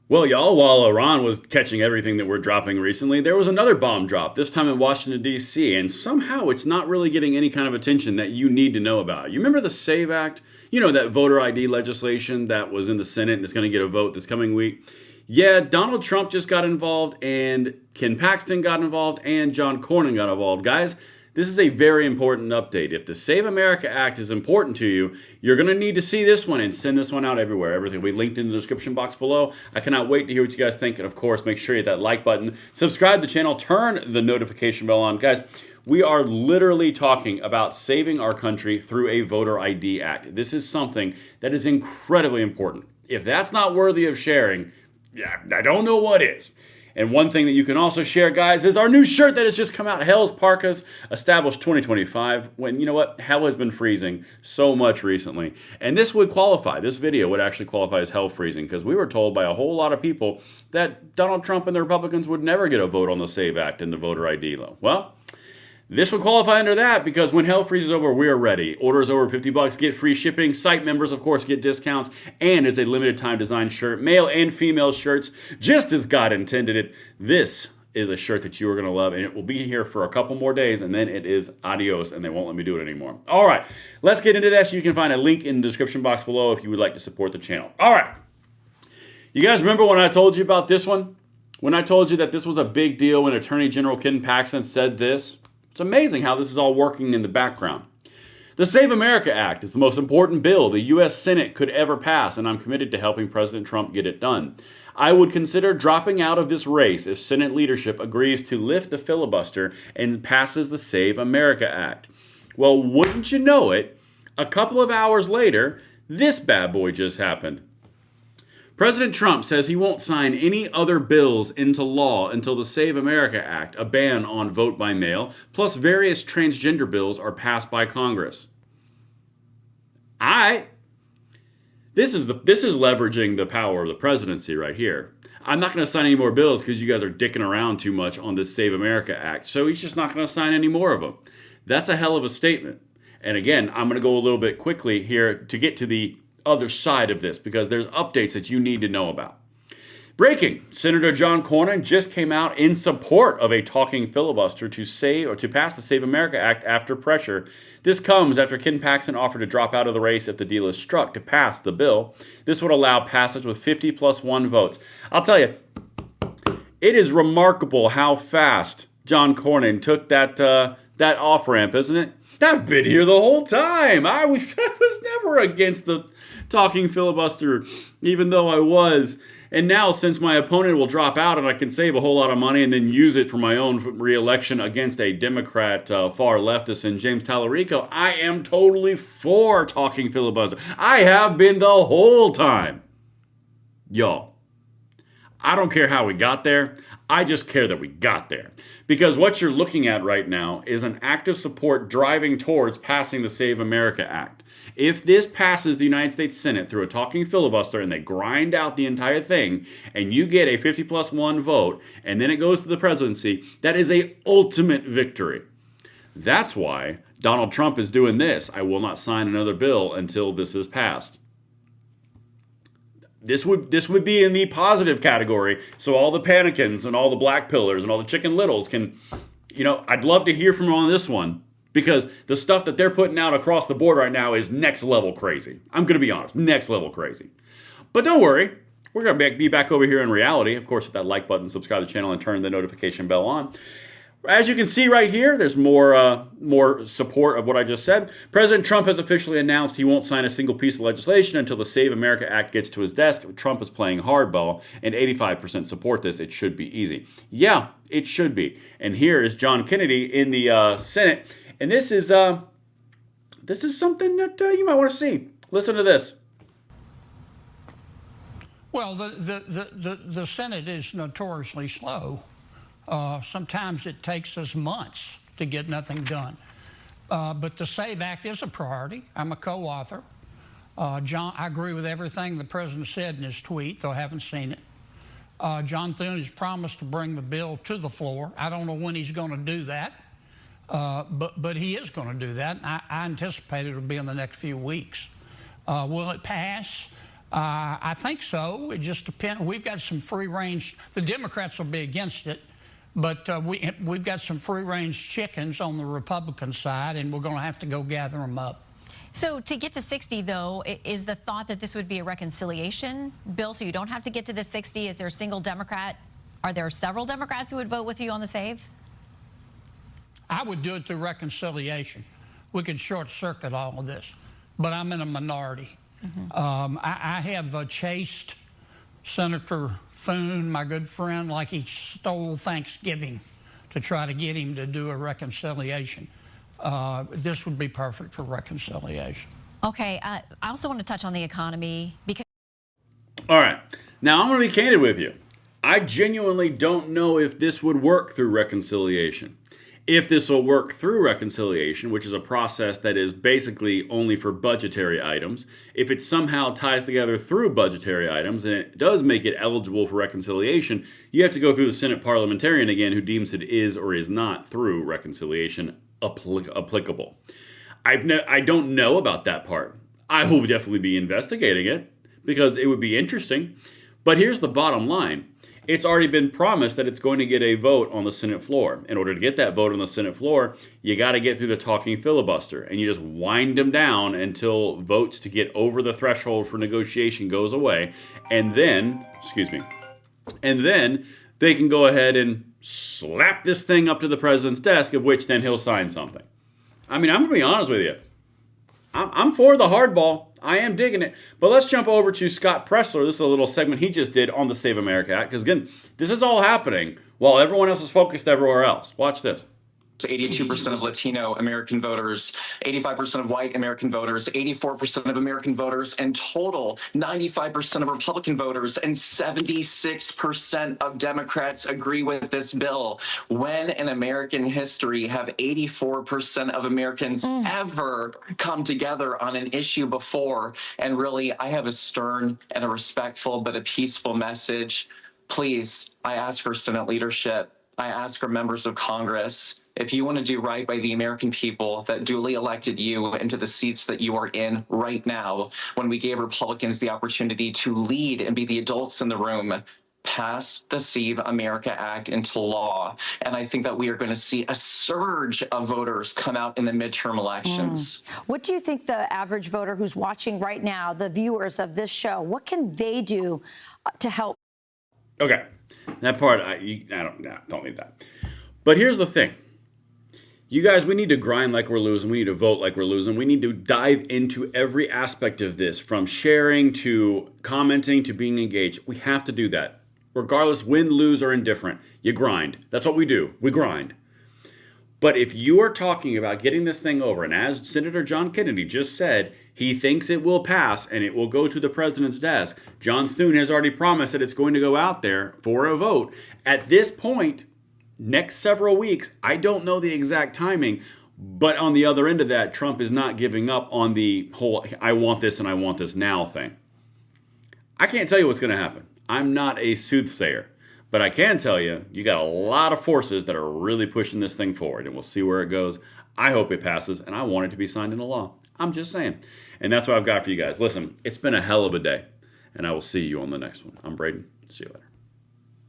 Well, y'all, while Iran was catching everything that we're dropping recently, there was another bomb drop, this time in Washington, D.C., and somehow it's not really getting any kind of attention that you need to know about. You remember the SAVE Act? You know, that voter ID legislation that was in the Senate and is going to get a vote this coming week? Yeah, Donald Trump just got involved, and Ken Paxton got involved, and John Cornyn got involved. Guys, this is a very important update. If the Save America Act is important to you, you're going to need to see this one and send this one out everywhere. Everything will be linked in the description box below. I cannot wait to hear what you guys think. And of course, make sure you hit that like button, subscribe to the channel, turn the notification bell on. Guys, we are literally talking about saving our country through a voter ID act. This is something that is incredibly important. If that's not worthy of sharing, yeah, I don't know what is. And one thing that you can also share, guys, is our new shirt that has just come out, Hell's Parkas, established 2025, when, you know what, hell has been freezing so much recently. And this would qualify, this video would actually qualify as hell freezing, because we were told by a whole lot of people that Donald Trump and the Republicans would never get a vote on the SAVE Act and the voter ID law. Well, this would qualify under that, because when hell freezes over, we're ready. Orders over $50, get free shipping. Site members, of course, get discounts. And it's a limited time design shirt. Male and female shirts, just as God intended it. This is a shirt that you are going to love, and it will be here for a couple more days, and then it is adios, and they won't let me do it anymore. All right, let's get into that. You can find a link in the description box below if you would like to support the channel. All right. You guys remember when I told you about this one? When I told you that this was a big deal when Attorney General Ken Paxton said this? It's amazing how this is all working in the background. The Save America Act is the most important bill the U.S. Senate could ever pass, and I'm committed to helping President Trump get it done. I would consider dropping out of this race if Senate leadership agrees to lift the filibuster and passes the Save America Act. Well, wouldn't you know it, a couple of hours later, this bad boy just happened. President Trump says he won't sign any other bills into law until the Save America Act, a ban on vote by mail, plus various transgender bills are passed by Congress. This is leveraging the power of the presidency right here. I'm not going to sign any more bills because you guys are dicking around too much on this Save America Act, so he's just not going to sign any more of them. That's a hell of a statement. And again, I'm going to go a little bit quickly here to get to the other side of this, because there's updates that you need to know about. Breaking: Senator John Cornyn just came out in support of a talking filibuster to pass the Save America Act after pressure. This comes after Ken Paxton offered to drop out of the race if the deal is struck to pass the bill. This would allow passage with 50 plus 1 votes. I'll tell you, it is remarkable how fast John Cornyn took that off-ramp, isn't it? I've been here the whole time. I was never against the talking filibuster, even though I was. And now, since my opponent will drop out and I can save a whole lot of money and then use it for my own re-election against a Democrat far leftist in James Tallarico, I am totally for talking filibuster. I have been the whole time. Y'all, I don't care how we got there. I just care that we got there. Because what you're looking at right now is an active support driving towards passing the Save America Act. If this passes the United States Senate through a talking filibuster and they grind out the entire thing, and you get a 50 plus 1 vote, and then it goes to the presidency, that is an ultimate victory. That's why Donald Trump is doing this. I will not sign another bill until this is passed. This would be in the positive category, so all the panicans and all the black pillars and all the chicken littles can, I'd love to hear from them on this one, because the stuff that they're putting out across the board right now is next level crazy. I'm going to be honest, next level crazy. But don't worry, we're going to be back over here in reality. Of course, hit that like button, subscribe to the channel, and turn the notification bell on. As you can see right here, there's more support of what I just said. President Trump has officially announced he won't sign a single piece of legislation until the Save America Act gets to his desk. Trump is playing hardball, and 85% support this. It should be easy. Yeah, it should be. And here is John Kennedy in the Senate, and this is something that you might want to see. Listen to this. Well, the Senate is notoriously slow. Sometimes it takes us months to get nothing done. But the SAVE Act is a priority. I'm a co-author. John, I agree with everything the president said in his tweet, though I haven't seen it. John Thune has promised to bring the bill to the floor. I don't know when he's going to do that, but he is going to do that. I anticipate it will be in the next few weeks. Will it pass? I think so. It just depends. We've got some free range. The Democrats will be against it, but we've got some free range chickens on the Republican side, and we're going to have to go gather them up. So to get to 60, though, is the thought that this would be a reconciliation bill, so you don't have to get to the 60? Is there a single Democrat? Are there several Democrats who would vote with you on the save? I would do it through reconciliation. We could short circuit all of this, but I'm in a minority. I have chased Senator Thune, my good friend, like he stole Thanksgiving to try to get him to do a reconciliation. This would be perfect for reconciliation. Okay. I also want to touch on the economy because. All right. Now, I'm going to be candid with you. I genuinely don't know if this would work through reconciliation. If this will work through reconciliation, which is a process that is basically only for budgetary items, if it somehow ties together through budgetary items and it does make it eligible for reconciliation, you have to go through the Senate parliamentarian again who deems it is or is not through reconciliation applicable. I don't know about that part. I will definitely be investigating it because it would be interesting. But here's the bottom line. It's already been promised that it's going to get a vote on the Senate floor. In order to get that vote on the Senate floor, you got to get through the talking filibuster, and you just wind them down until votes to get over the threshold for negotiation goes away, and then, and then they can go ahead and slap this thing up to the president's desk, of which then he'll sign something. I mean, I'm going to be honest with you. I'm for the hardball. I am digging it. But let's jump over to Scott Pressler. This is a little segment he just did on the Save America Act. Because, again, this is all happening while everyone else is focused everywhere else. Watch this. 82% of Latino American voters, 85% of white American voters, 84% of American voters, and total 95% of Republican voters, and 76% of Democrats agree with this bill. When in American history have 84% of Americans ever come together on an issue before? And really, I have a stern and a respectful but a peaceful message. Please, I ask for Senate leadership. I ask for members of Congress, if you want to do right by the American people that duly elected you into the seats that you are in right now, when we gave Republicans the opportunity to lead and be the adults in the room, pass the Save America Act into law. And I think that we are going to see a surge of voters come out in the midterm elections. What do you think the average voter who's watching right now, the viewers of this show, what can they do to help? Okay, that part, don't need that. But here's the thing. You guys, we need to grind like we're losing. We need to vote like we're losing. We need to dive into every aspect of this, from sharing to commenting to being engaged. We have to do that. Regardless, win, lose, or indifferent, you grind. That's what we do. We grind. But if you are talking about getting this thing over, and as Senator John Kennedy just said, he thinks it will pass and it will go to the president's desk. John Thune has already promised that it's going to go out there for a vote. At this point, next several weeks, I don't know the exact timing, but on the other end of that, Trump is not giving up on the whole I want this and I want this now thing. I can't tell you what's going to happen. I'm not a soothsayer, but I can tell you, you got a lot of forces that are really pushing this thing forward, and we'll see where it goes. I hope it passes, and I want it to be signed into law. I'm just saying. And that's what I've got for you guys. Listen, it's been a hell of a day, and I will see you on the next one. I'm Braden. See you later.